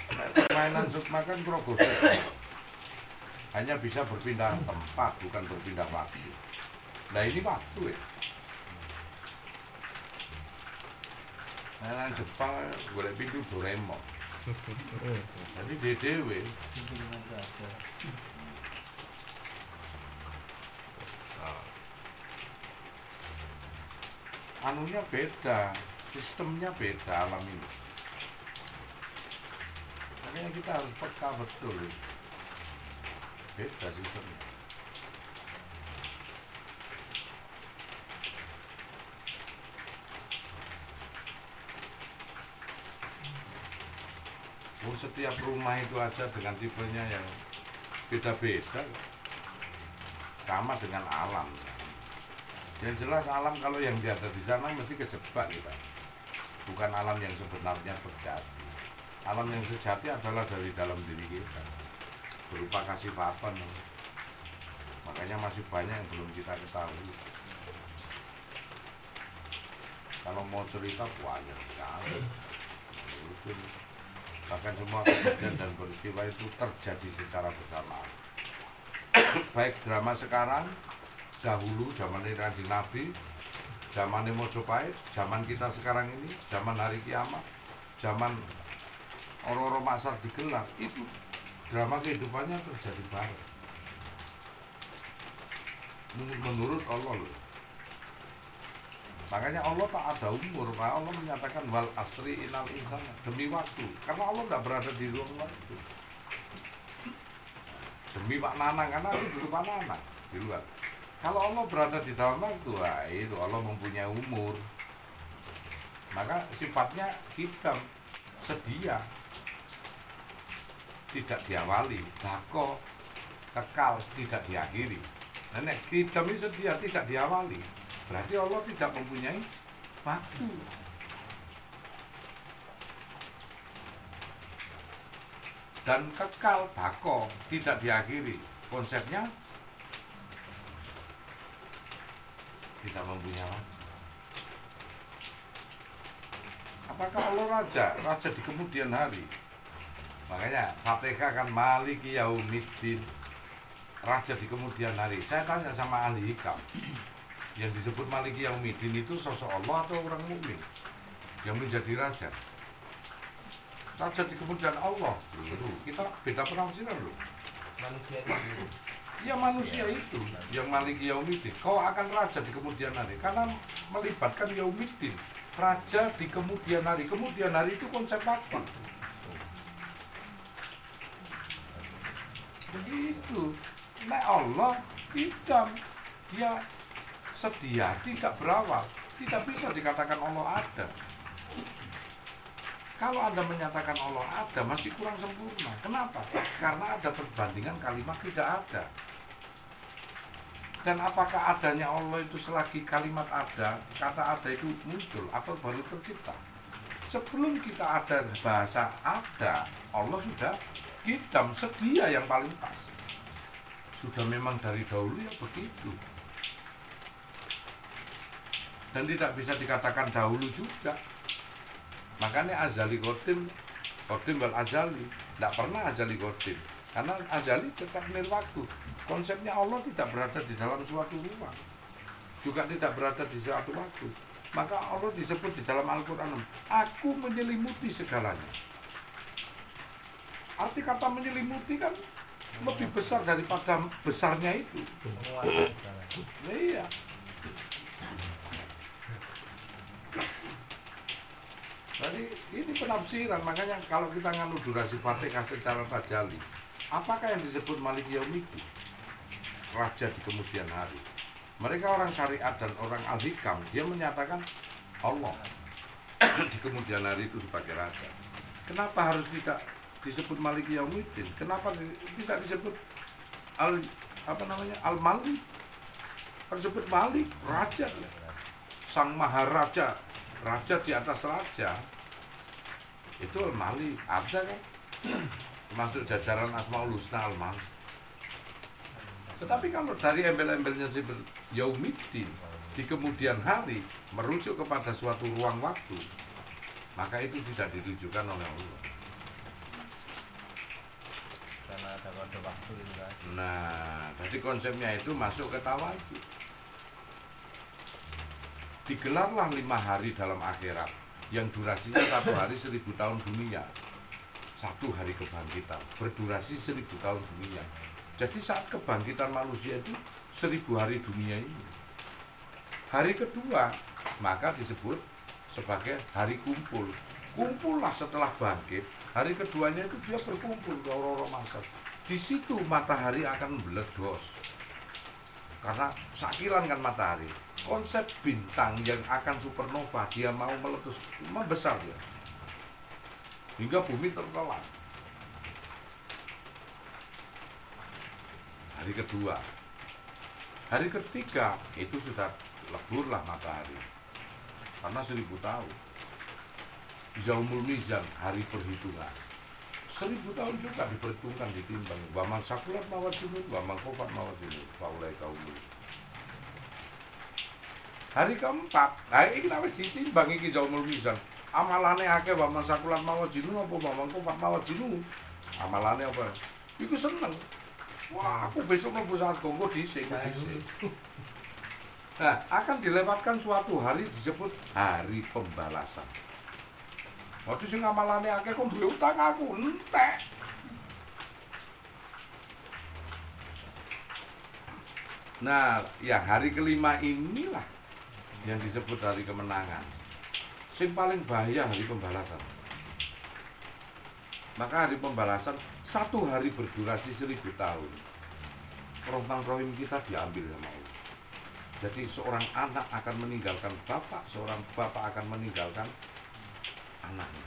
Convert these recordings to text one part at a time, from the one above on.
Permainan sukma kan progresif, hanya bisa berpindah tempat, bukan berpindah waktu. Nah ini waktu ya. Nah Jepang golek pintu Doraemon. Jadi DDW. Anunya beda, sistemnya beda alam ini. Makanya kita harus peka betul. Beda sistemnya. Setiap rumah itu aja dengan tipenya yang beda-beda, sama dengan alam. Yang jelas alam kalau yang ada di sana mesti kejebak kita, bukan alam yang sebenarnya terjadi. Alam yang sejati adalah dari dalam diri kita, berupa kasifatan. Makanya masih banyak yang belum kita ketahui. Kalau mau cerita banyak sekali. Bahkan semua kejadian dan peristiwa itu terjadi secara bersamaan. Baik drama sekarang, dahulu zaman Kanjeng Nabi, zaman Mojopahit, zaman kita sekarang ini, zaman hari kiamat, zaman orang-orang masar digelar, itu drama kehidupannya terjadi bareng. Menurut Allah loh. Makanya Allah tak ada umur, Allah menyatakan wal asri inal insana, demi waktu, karena Allah tidak berada di ruang waktu. Demi Pak Nanang, karena itu dulu Pak Nanang di luar. Kalau Allah berada di dalam waktu, wah itu Allah mempunyai umur. Maka sifatnya hikam, sedia, tidak diawali, bako, kekal, tidak diakhiri. Nenek, hikam ini sedia, tidak diawali. Berarti Allah tidak mempunyai waktu. Dan kekal, bako, tidak diakhiri. Konsepnya tidak mempunyai waktu. Apakah Allah raja? Raja di kemudian hari. Makanya Fatihah kan Maliki Yaumiddin, raja di kemudian hari. Saya tanya sama ahli hikam, yang disebut Maliki Yaumiddin itu sosok Allah atau orang mukmin yang menjadi raja? Raja di kemudian Allah. Kita beda penafsiran loh. Manusia itu. Ya manusia itu yang Maliki Yaumiddin. Kau akan raja di kemudian hari karena melibatkan Yaumiddin, raja di kemudian hari. Kemudian hari itu konsep waktu. Begitu. Nah Allah tidak, dia sedia, tidak berawal, tidak bisa dikatakan Allah ada. Kalau Anda menyatakan Allah ada, masih kurang sempurna. Kenapa? Karena ada perbandingan kalimat tidak ada. Dan apakah adanya Allah itu selagi kalimat ada, kata ada itu muncul atau baru tercipta? Sebelum kita ada bahasa ada, Allah sudah hidam, sedia yang paling pas. Sudah memang dari dahulu ya begitu. Dan tidak bisa dikatakan dahulu juga. Makanya azali qadim, qadim wal azali, tidak pernah azali qadim. Karena azali tetap nil waktu. Konsepnya Allah tidak berada di dalam suatu ruang, juga tidak berada di suatu waktu. Maka Allah disebut di dalam Al-Quran, aku menyelimuti segalanya. Arti kata menyelimuti kan lebih besar daripada besarnya itu. Iya. Jadi ini penafsiran, makanya kalau kita nganu durasi Fatihah secara tajali, apakah yang disebut Maliki Yaumiddin? Raja di kemudian hari. Mereka orang syariat dan orang al-hikam, dia menyatakan Allah di kemudian hari itu sebagai raja. Kenapa harus tidak disebut Maliki Yaumiddin? Kenapa tidak disebut Al-Malik? Disebut Malik, raja, sang maharaja, raja di atas raja. Itu Al-Malik, ada kan? Masuk jajaran Asmaul Husna Al-Malik. Tetapi kalau dari embel-embelnya sifat Yaumiddin di kemudian hari merujuk kepada suatu ruang waktu, maka itu tidak ditujukan oleh Allah. Kalau ada waktu itu kan. Nah, jadi konsepnya itu masuk ke tawajud. Digelarlah 5 hari dalam akhirat yang durasinya 1 hari 1000 tahun dunia. 1 hari kebangkitan berdurasi 1000 tahun dunia. Jadi saat kebangkitan manusia itu 1000 hari dunia ini. Hari kedua maka disebut sebagai hari kumpul. Kumpullah setelah bangkit. Hari keduanya itu dia berkumpul ke Roro Masar. Di situ matahari akan meledos. Karena sakilan kan matahari. Konsep bintang yang akan supernova dia mau meletus, membesar dia. Hingga bumi tertelan. Hari kedua. Hari ketiga itu sudah leburlah matahari. Karena 1000 tahun. Yaumul Mizan, hari perhitungan. 1000 tahun juga diperhitungkan, ditimbang. Wa man sakulat mawazinu wa man khafat mawazinu fa ulaika humul. Hari keempat, ini wis ditimbang iki Yaumul Mizan. Amalane akeh wa man sakulat mawazinu apa wa man khafat mawazinu. Amalane apa? Iku seneng. Wah, aku besok mlebu sarga dhisik. Nah, akan dilewatkan suatu hari disebut hari pembalasan. Waktu sing amalane akeh kok duwe utang aku entek. Nah, ya hari kelima inilah yang disebut hari kemenangan. Sing paling bahaya hari pembalasan. Maka hari pembalasan 1 hari berdurasi 1000 tahun. Rohman rohim kita diambil sama Allah. Jadi seorang anak akan meninggalkan bapak, seorang bapak akan meninggalkan anaknya.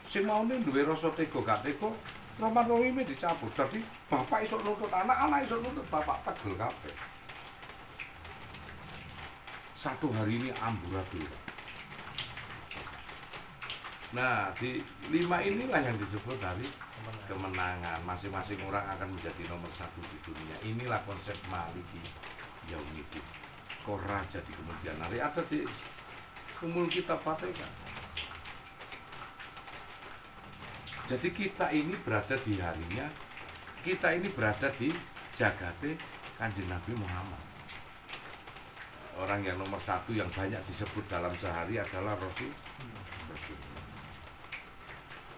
Sing maune duwe rasa tega gak tega, roman rohime dicabut. Dadi bapak iso nuntut anak, anak iso nuntut bapak, tegel kabeh. 1 hari ini amburadul. Nah, di 5 inilah yang disebut hari kemenangan. Masing-masing orang akan menjadi nomor 1 di dunia. Inilah konsep Maliki Yaumiddin. Kau raja di kemudian hari, ada di Umul Kitab Fatihah. Jadi kita ini berada di harinya, kita ini berada di jagate Kanjeng Nabi Muhammad. Orang yang nomor 1 yang banyak disebut dalam sehari adalah Rasul.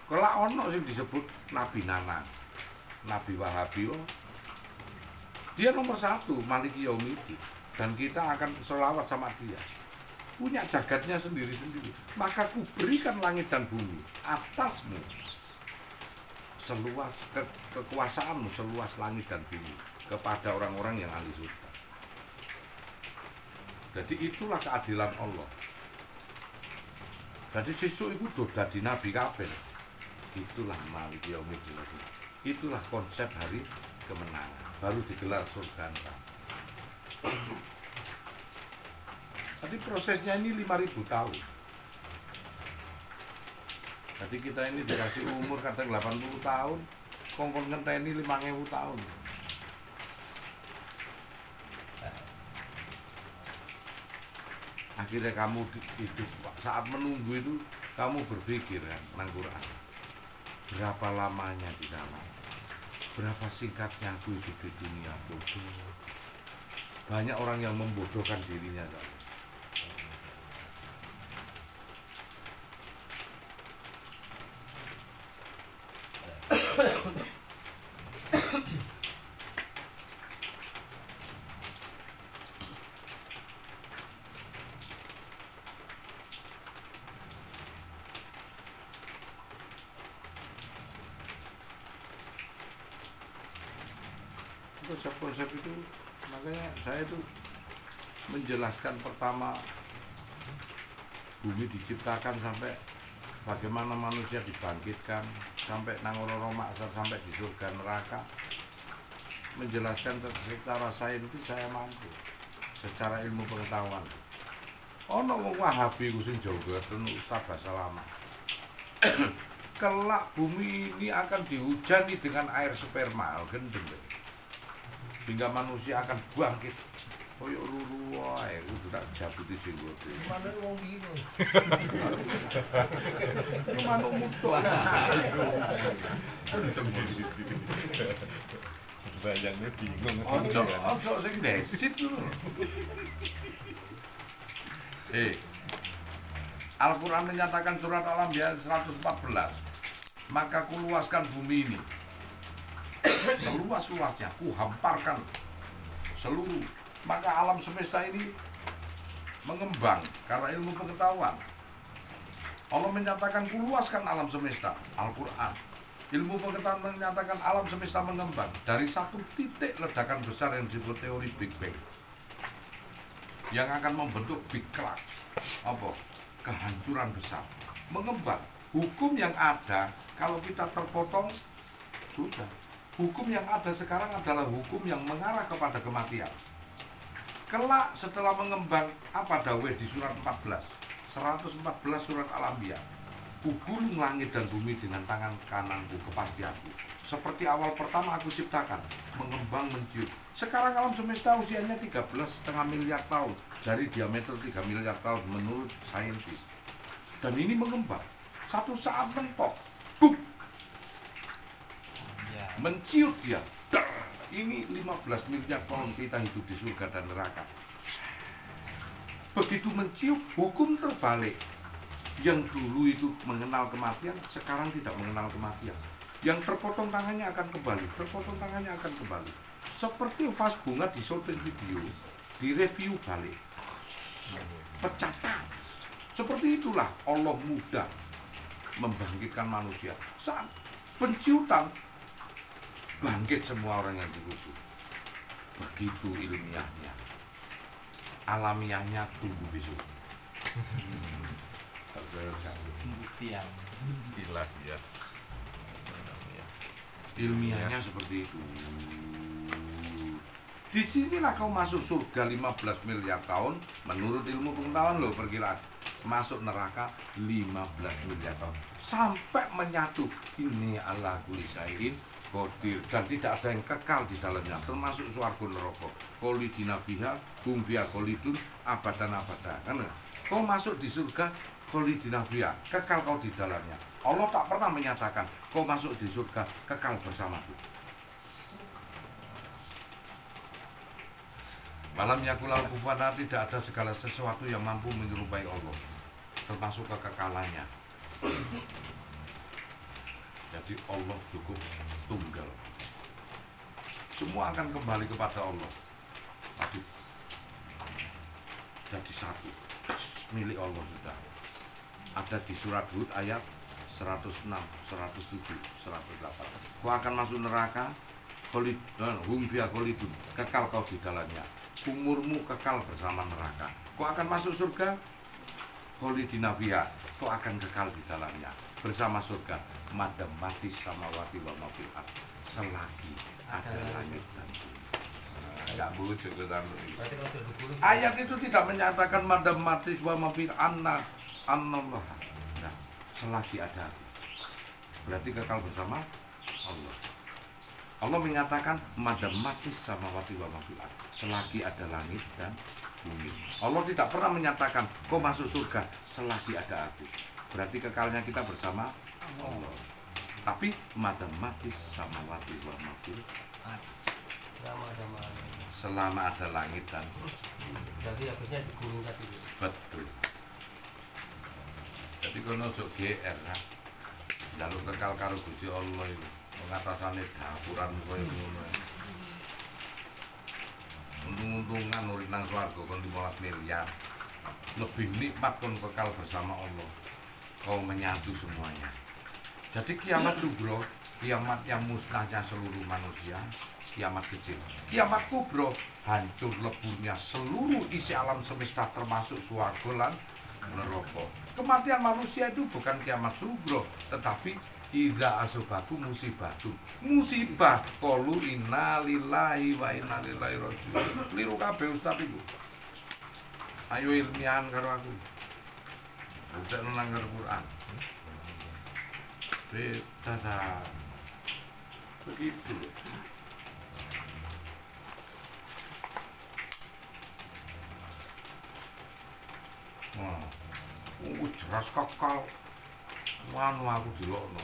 Kalau ono sing disebut Nabi Nana, Nabi Wahabi, dia nomor 1 Maliki Yaumiddin, dan kita akan selawat sama dia. Punya jagatnya sendiri-sendiri. Maka ku berikan langit dan bumi atasmu, seluas kekuasaanmu seluas langit dan bumi kepada orang-orang yang ahli surga. Jadi itulah keadilan Allah. Jadi sesuk iku do dadi nabi kabeh. Itulah Maliki Yaumiddin. Itulah konsep hari kemenangan. Baru digelar surga. Jadi prosesnya ini 5000 tahun. Jadi kita ini dikasih umur kata 80 tahun, kongkon ngenteni 5000 tahun. Akhirnya kamu hidup, saat menunggu itu kamu berpikir kan, nang Quran. Berapa lamanya di sana? Berapa singkatnya aku hidup di dunia? Bodoh. Banyak orang yang membodohkan dirinya kan. Konsep-konsep itu, makanya saya itu menjelaskan pertama bumi diciptakan sampai bagaimana manusia dibangkitkan sampai nangoro maksar sampai di surga neraka. Menjelaskan secara saintis saya mampu, secara ilmu pengetahuan. Ono wong Wahabi ku sing jaga ten Ustaz Bahasa Lama. Kelak bumi ini akan dihujani dengan air sperma gendeng. Hingga manusia akan bangkit Koyo luru wae kudu tak jabuti jenggote. Mana wong bingung. Lu manuk mutuk. Bayangnya bingung. Ojo sing desit lho. Al-Quran menyatakan surat Al-Anbiya 114, maka kuluaskan bumi ini seluas-luasnya, kuhamparkan seluruh, maka alam semesta ini mengembang karena ilmu pengetahuan. Allah menyatakan kuluaskan alam semesta, Al-Quran. Ilmu pengetahuan menyatakan alam semesta mengembang dari satu titik ledakan besar yang disebut teori Big Bang yang akan membentuk Big Crunch, apa? Kehancuran besar, mengembang. Hukum yang ada kalau kita terpotong sudah. Hukum yang ada sekarang adalah hukum yang mengarah kepada kematian. Kelak setelah mengembang, apa dawuh di surat 114 surat Al-Anbiya. Kugulung langit dan bumi dengan tangan kananku kepastianku. Seperti awal pertama aku ciptakan, mengembang menciut. Sekarang alam semesta usianya 13,5 miliar tahun, dari diameter 3 miliar tahun menurut saintis. Dan ini mengembang. Satu saat mentok, buk, menciut dia. Ini 15 miliar tahun kita hidup di surga dan neraka. Begitu menciut, hukum terbalik. Yang dulu itu mengenal kematian, sekarang tidak mengenal kematian. Yang terpotong tangannya akan kembali, terpotong tangannya akan kembali. Seperti vas bunga di syuting video, direview balik, pecatan. Seperti itulah Allah mudah membangkitkan manusia. Saat penciutan, bangkit semua orang yang dikutuk. Begitu ilmiahnya. Alamiahnya tunggu besok. Pembuktian. Gila ya. Ilmiahnya seperti itu. Disinilah kau masuk surga 15 miliar tahun menurut ilmu pengetahuan lo, perkiraan. Masuk neraka 15 miliar tahun sampai menyatu. Ini Allah kulisain qadir, dan tidak ada yang kekal di dalamnya, termasuk swarga neraka. Kholidina fiha hum fiha kholidun abadan abada. Kan kau masuk di surga kholidina fiha, kekal kau di dalamnya. Allah tak pernah menyatakan kau masuk di surga kekal bersamaku. Malam yakulal kufana, tidak ada segala sesuatu yang mampu menyerupai Allah, termasuk kekekalannya. Jadi Allah cukup tunggal. Semua akan kembali kepada Allah. Tadi jadi satu, milik Allah sudah. Ada di surat Hud ayat 106, 107, 108. Kau akan masuk neraka, hum fiha kholidun, kekal kau di dalamnya. Umurmu kekal bersama neraka. Kau akan masuk surga, kholidina fiha, kau akan kekal di dalamnya bersama surga. Madam matis samawati wa ma fil ardh, selagi ada langit dan bumi. Enggak bujuk ke dalam. Ayat itu tidak menyatakan madam matis wa ma fil anna Allah. Nah, selagi ada, berarti kekal bersama Allah. Allah menyatakan madam matis samawati wa ma fil ardh, selagi ada langit dan bumi. Allah tidak pernah menyatakan kau masuk surga selagi ada aku, berarti kekalnya kita bersama Allah. Tapi madam matis samawati wa ma fil ardh, selama ada langit dan berarti habisnya digulung tadi. betul. Jadi kono ojo GR kan. Jaluk kekal karo Gusti Allah itu. Mengatasane dapuran koyo ngono. Untung-untungan urip nang swarga kon 15 miliar. Lebih nikmat kon kekal bersama Allah. Kau menyatu semuanya. Jadi kiamat subro, kiamat yang musnahnya seluruh manusia, kiamat kecil. Kiamat kubro, hancur leburnya seluruh isi alam semesta termasuk swarga lan neraka. Kematian manusia itu bukan kiamat subro, tetapi idza asabatu musibatu. Musibah qalu inna lillahi wa inna ilaihi raji'un. Keliru kabeh ustaz iku. Ayo ilmiahan karo aku. Udah nang Quran. Beda. Begitu. Jelas kekal. Manu aku delokno.